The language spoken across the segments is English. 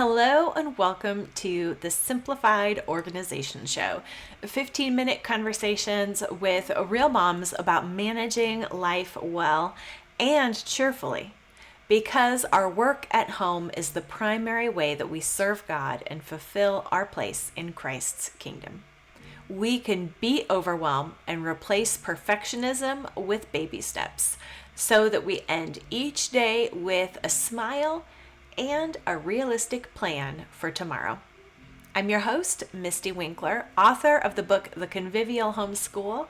Hello and welcome to the Simplified Organization Show. 15-minute conversations with real moms about managing life well and cheerfully. Because our work at home is the primary way that we serve God and fulfill our place in Christ's kingdom. We can be overwhelmed and replace perfectionism with baby steps so that we end each day with a smile and a realistic plan for tomorrow. I'm your host, Misty Winkler, author of the book The Convivial Homeschool,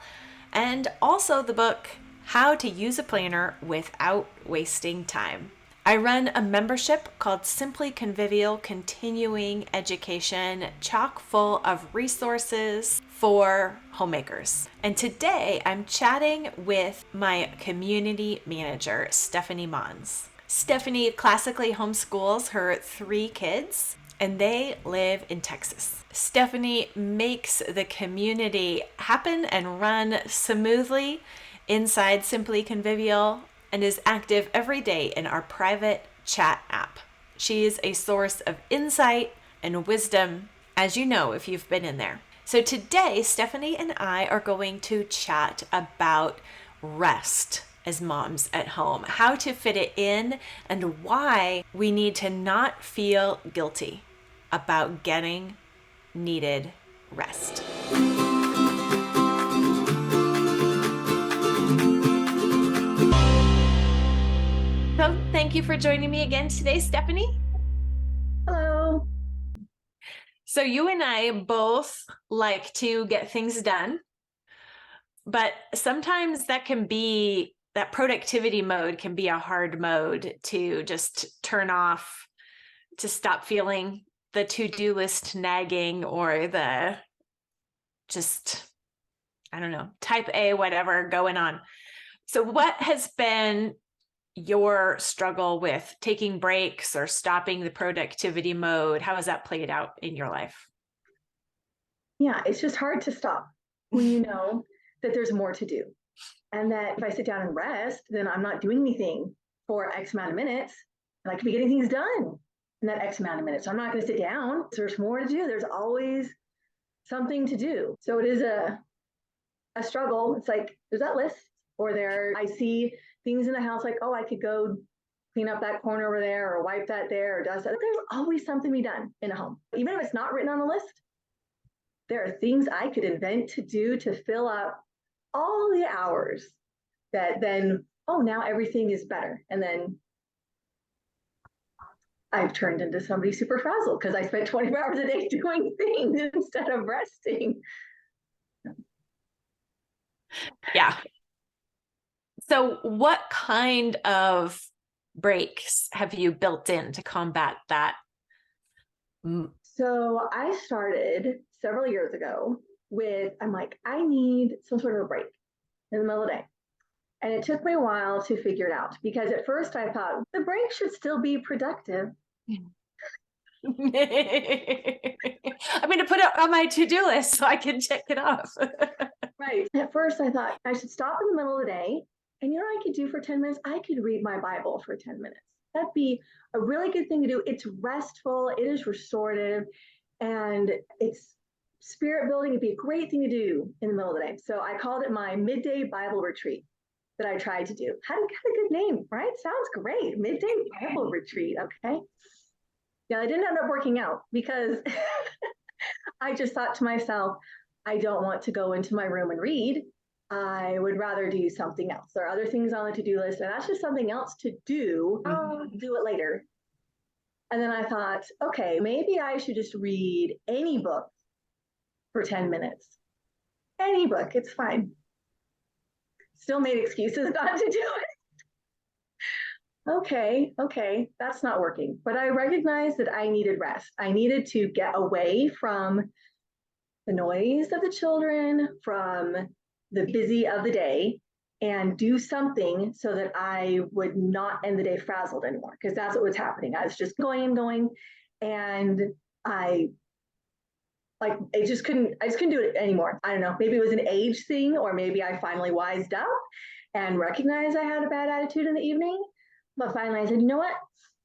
and also the book How to Use a Planner Without Wasting Time. I run a membership called Simply Convivial Continuing Education, chock full of resources for homemakers. And today I'm chatting with my community manager, Stefani Mons. Stephanie classically homeschools her 3 kids, and they live in Texas. Stephanie makes the community happen and run smoothly inside Simply Convivial and is active every day in our private chat app. She is a source of insight and wisdom, as you know if you've been in there. So today, Stephanie and I are going to chat about rest as moms at home, how to fit it in, and why we need to not feel guilty about getting needed rest. So thank you for joining me again today, Stephanie. Hello. So you and I both like to get things done, but sometimes that productivity mode can be a hard mode to just turn off, to stop feeling the to-do list nagging or the just, I don't know, type A, whatever going on. So what has been your struggle with taking breaks or stopping the productivity mode? How has that played out in your life? Yeah, it's just hard to stop when you know that there's more to do. And that if I sit down and rest, then I'm not doing anything for X amount of minutes. And I could be getting things done in that X amount of minutes. So I'm not going to sit down. There's more to do. There's always something to do. So it is a struggle. It's like there's that list, or I see things in the house like, oh, I could go clean up that corner over there, or wipe that there, or dust that. There's always something to be done in a home. Even if it's not written on the list, there are things I could invent to do to fill up all the hours that then, oh, now everything is better. And then I've turned into somebody super frazzled because I spent 24 hours a day doing things instead of resting. Yeah. So what kind of breaks have you built in to combat that? So I started several years ago I'm like, I need some sort of a break in the middle of the day. And it took me a while to figure it out because at first I thought the break should still be productive. I'm going to put it on my to-do list so I can check it off. Right. At first I thought I should stop in the middle of the day. And you know what I could do for 10 minutes? I could read my Bible for 10 minutes. That'd be a really good thing to do. It's restful, it is restorative, and it's spirit building. It'd be a great thing to do in the middle of the day. So I called it my midday Bible retreat that I tried to do. Had a good name, right? Sounds great. Midday Bible retreat. Okay. Yeah, I didn't end up working out because I just thought to myself, I don't want to go into my room and read. I would rather do something else. There are other things on the to-do list, and that's just something else to do. I'll do it later. And then I thought, okay, maybe I should just read any book for 10 minutes. Any book, it's fine. Still made excuses not to do it. Okay, that's not working. But I recognized that I needed rest. I needed to get away from the noise of the children, from the busy of the day, and do something so that I would not end the day frazzled anymore, because that's what was happening. I was just going and going, and I just couldn't do it anymore. I don't know, maybe it was an age thing, or maybe I finally wised up and recognized I had a bad attitude in the evening. But finally I said, you know what?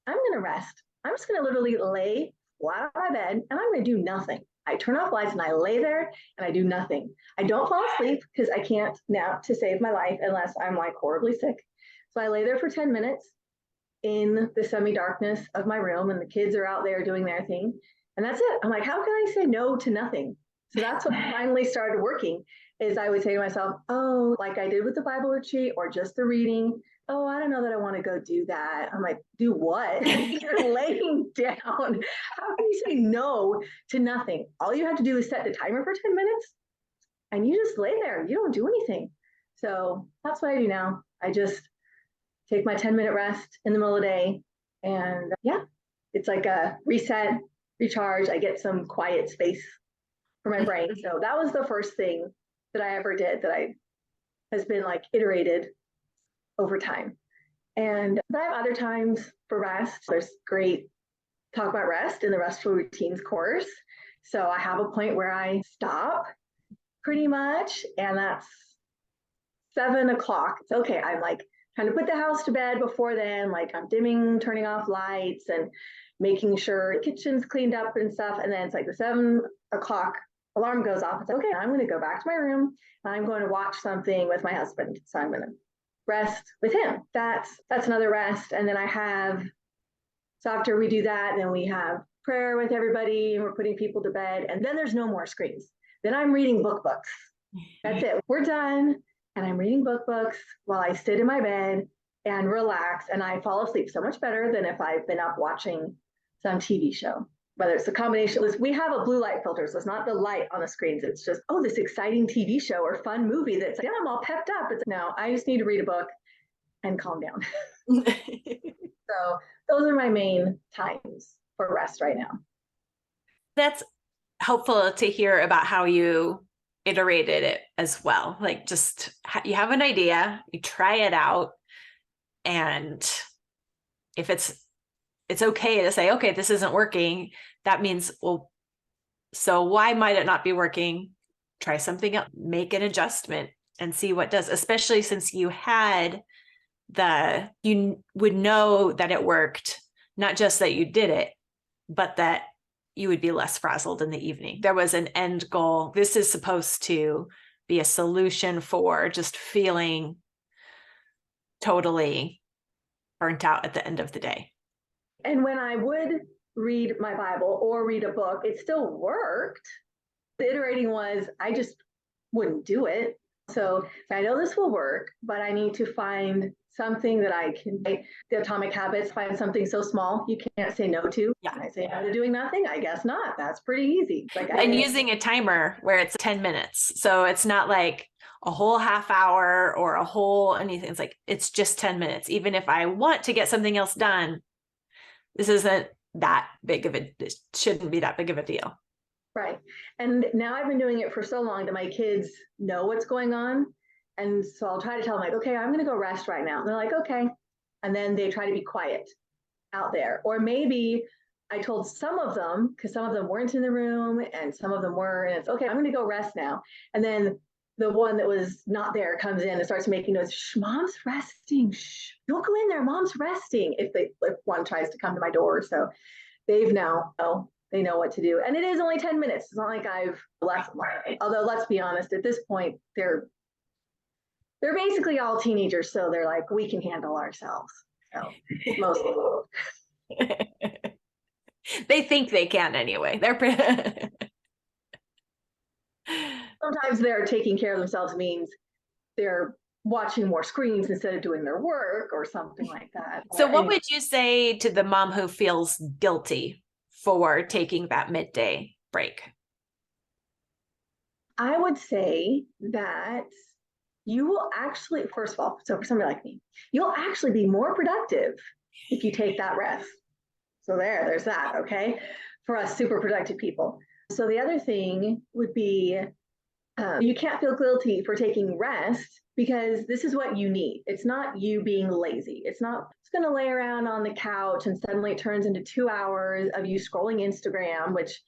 I'm going to rest. I'm just going to literally lay flat on my bed and I'm going to do nothing. I turn off lights and I lay there and I do nothing. I don't fall asleep because I can't nap to save my life unless I'm like horribly sick. So I lay there for 10 minutes in the semi-darkness of my room and the kids are out there doing their thing. And that's it. I'm like, how can I say no to nothing? So that's what finally started working is I would say to myself, oh, like I did with the Bible retreat or just the reading. Oh, I don't know that I want to go do that. I'm like, do what? You're laying down. How can you say no to nothing? All you have to do is set the timer for 10 minutes and you just lay there. You don't do anything. So that's what I do now. I just take my 10-minute rest in the middle of the day. And yeah, it's like a reset, recharge. I get some quiet space for my brain. So that was the first thing that I ever did that has been like iterated over time. And I have other times for rest. There's great talk about rest in the restful routines course. So I have a point where I stop pretty much, and that's 7 o'clock. It's okay. I'm like trying to put the house to bed before then, like I'm dimming, turning off lights and making sure the kitchen's cleaned up and stuff. And then it's like the 7 o'clock alarm goes off. It's like, okay, I'm going to go back to my room. I'm going to watch something with my husband. So I'm going to rest with him. That's another rest. And then so after we do that, then we have prayer with everybody and we're putting people to bed. And then there's no more screens. Then I'm reading books. That's it. We're done. And I'm reading books while I sit in my bed and relax. And I fall asleep so much better than if I've been up watching some TV show. Whether it's a combination, we have a blue light filter, so it's not the light on the screens. It's just, oh, this exciting TV show or fun movie that's, yeah, I'm all pepped up. It's no, I just need to read a book and calm down. So those are my main times for rest right now. That's helpful to hear about how you iterated it as well. Like just you have an idea, you try it out, and if it's okay to say, okay, this isn't working, that means, well, so why might it not be working? Try something else, make an adjustment and see what does, especially since you would know that it worked, not just that you did it, but that you would be less frazzled in the evening. There was an end goal. This is supposed to be a solution for just feeling totally burnt out at the end of the day. And when I would read my Bible or read a book, it still worked. The iterating was, I just wouldn't do it. So I know this will work, but I need to find something that I can, the Atomic Habits, find something so small you can't say no to. Yeah. Can I say no to doing nothing? I guess not. That's pretty easy. And using a timer where it's 10 minutes. So it's not like a whole half hour or a whole anything. It's like, it's just 10 minutes. Even if I want to get something else done, this isn't that big of it shouldn't be that big of a deal. Right. And now I've been doing it for so long that my kids know what's going on. And so I'll try to tell them like, okay, I'm going to go rest right now. And they're like, okay. And then they try to be quiet out there. Or maybe I told some of them, because some of them weren't in the room and some of them were, and it's okay, I'm going to go rest now. And then the one that was not there comes in and starts making noise. Shh, mom's resting. Shh, don't go in there. Mom's resting. If one tries to come to my door. So they've now, they know what to do. And it is only 10 minutes. It's not like I've left them. Although let's be honest, at this point, they're basically all teenagers. So they're like, we can handle ourselves. So most of them. They think they can anyway. Sometimes they're taking care of themselves means they're watching more screens instead of doing their work or something like that. So what would you say to the mom who feels guilty for taking that midday break? I would say that you will actually, first of all, so for somebody like me, you'll actually be more productive if you take that rest. So there's that, okay? For us super productive people. So the other thing would be, you can't feel guilty for taking rest because this is what you need. It's not you being lazy. It's not just going to lay around on the couch and suddenly it turns into 2 hours of you scrolling Instagram, which,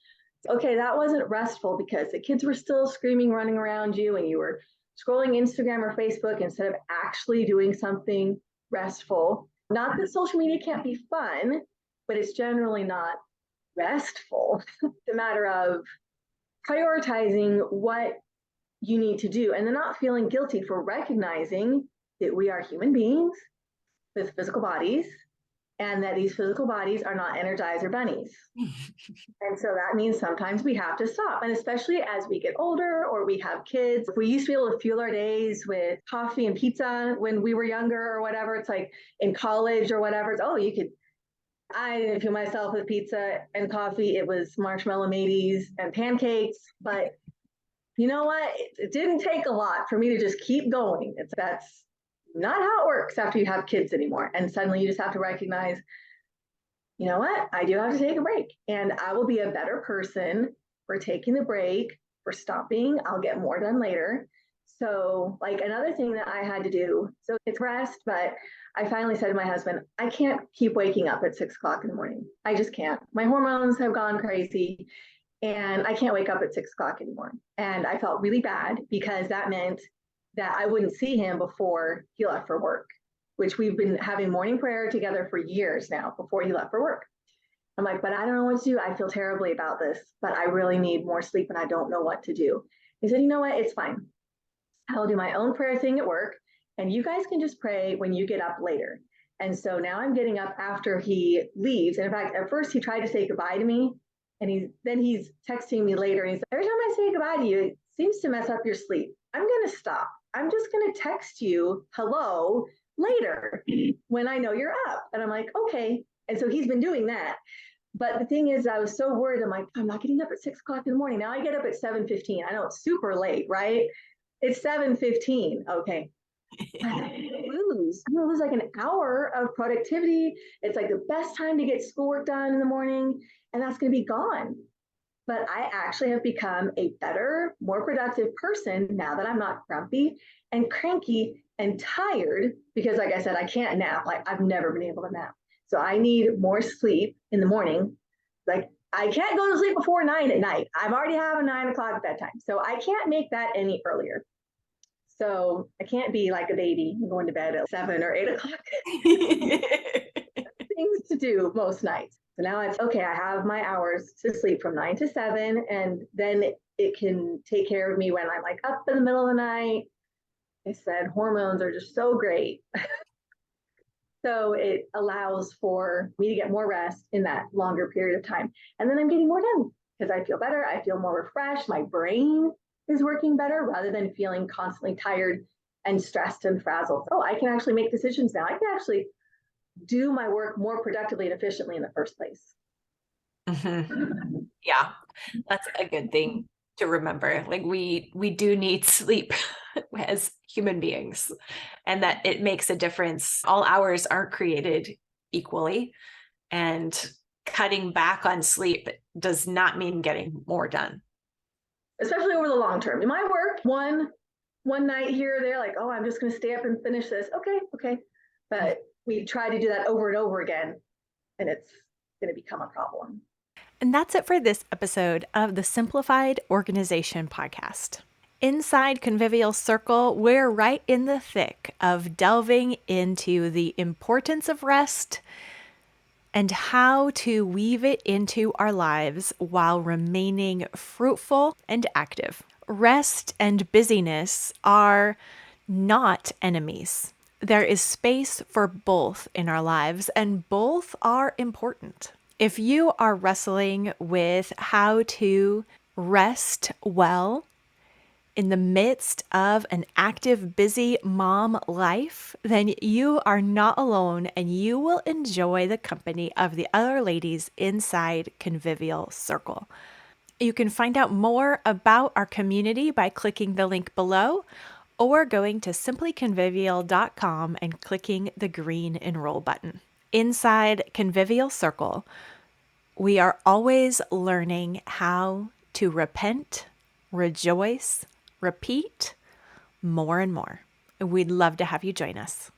okay, that wasn't restful because the kids were still screaming, running around you, and you were scrolling Instagram or Facebook instead of actually doing something restful. Not that social media can't be fun, but it's generally not restful. It's a matter of prioritizing what you need to do and then not feeling guilty for recognizing that we are human beings with physical bodies and that these physical bodies are not Energizer bunnies. And so that means sometimes we have to stop. And especially as we get older or we have kids, we used to be able to fuel our days with coffee and pizza when we were younger or whatever. It's like in college or whatever. It's, oh, you could, I didn't fuel myself with pizza and coffee. It was marshmallow mateys and pancakes. But you know what? It didn't take a lot for me to just keep going. That's not how it works after you have kids anymore. And suddenly you just have to recognize, you know what? I do have to take a break and I will be a better person for taking the break, for stopping. I'll get more done later. So, like another thing that I had to do, so it's rest, but I finally said to my husband, I can't keep waking up at 6 o'clock in the morning. I just can't. My hormones have gone crazy and I can't wake up at 6 o'clock anymore. And I felt really bad because that meant that I wouldn't see him before he left for work, which we've been having morning prayer together for years now before he left for work. I'm like, but I don't know what to do. I feel terribly about this, but I really need more sleep and I don't know what to do. He said, you know what? It's fine. I'll do my own prayer thing at work and you guys can just pray when you get up later. And so now I'm getting up after he leaves. And in fact, at first he tried to say goodbye to me and he's texting me later and he's like, every time I say goodbye to you, it seems to mess up your sleep. I'm going to stop. I'm just going to text you hello later when I know you're up. And I'm like, okay. And so he's been doing that. But the thing is, I was so worried. I'm like, I'm not getting up at 6 o'clock in the morning. Now I get up at 7:15. I know it's super late, right? It's 7:15. Okay. I'm going to lose like an hour of productivity. It's like the best time to get schoolwork done in the morning. And that's going to be gone. But I actually have become a better, more productive person now that I'm not grumpy and cranky and tired because, like I said, I can't nap. Like I've never been able to nap. So I need more sleep in the morning. Like I can't go to sleep before 9 at night. I've already have a 9 o'clock bedtime. So I can't make that any earlier. So I can't be like a baby going to bed at 7 or 8 o'clock. Things to do most nights. So now it's okay, I have my hours to sleep from 9 to 7, and then it can take care of me when I'm like up in the middle of the night. I said hormones are just so great. So it allows for me to get more rest in that longer period of time. And then I'm getting more done because I feel better. I feel more refreshed. My brain is working better rather than feeling constantly tired and stressed and frazzled. Oh, I can actually make decisions now. I can actually do my work more productively and efficiently in the first place. Mm-hmm. Yeah, that's a good thing to remember. Like we do need sleep as human beings, and that it makes a difference. All hours aren't created equally, and cutting back on sleep does not mean getting more done. Especially over the long term. You might work one night here or there, like, oh, I'm just going to stay up and finish this. Okay. But we try to do that over and over again, and it's going to become a problem. And that's it for this episode of the Simplified Organization Podcast. Inside Convivial Circle, we're right in the thick of delving into the importance of rest and how to weave it into our lives while remaining fruitful and active. Rest and busyness are not enemies. There is space for both in our lives, and both are important. If you are wrestling with how to rest well in the midst of an active, busy mom life, then you are not alone and you will enjoy the company of the other ladies inside Convivial Circle. You can find out more about our community by clicking the link below or going to simplyconvivial.com and clicking the green enroll button. Inside Convivial Circle, we are always learning how to repent, rejoice, repeat more and more. We'd love to have you join us.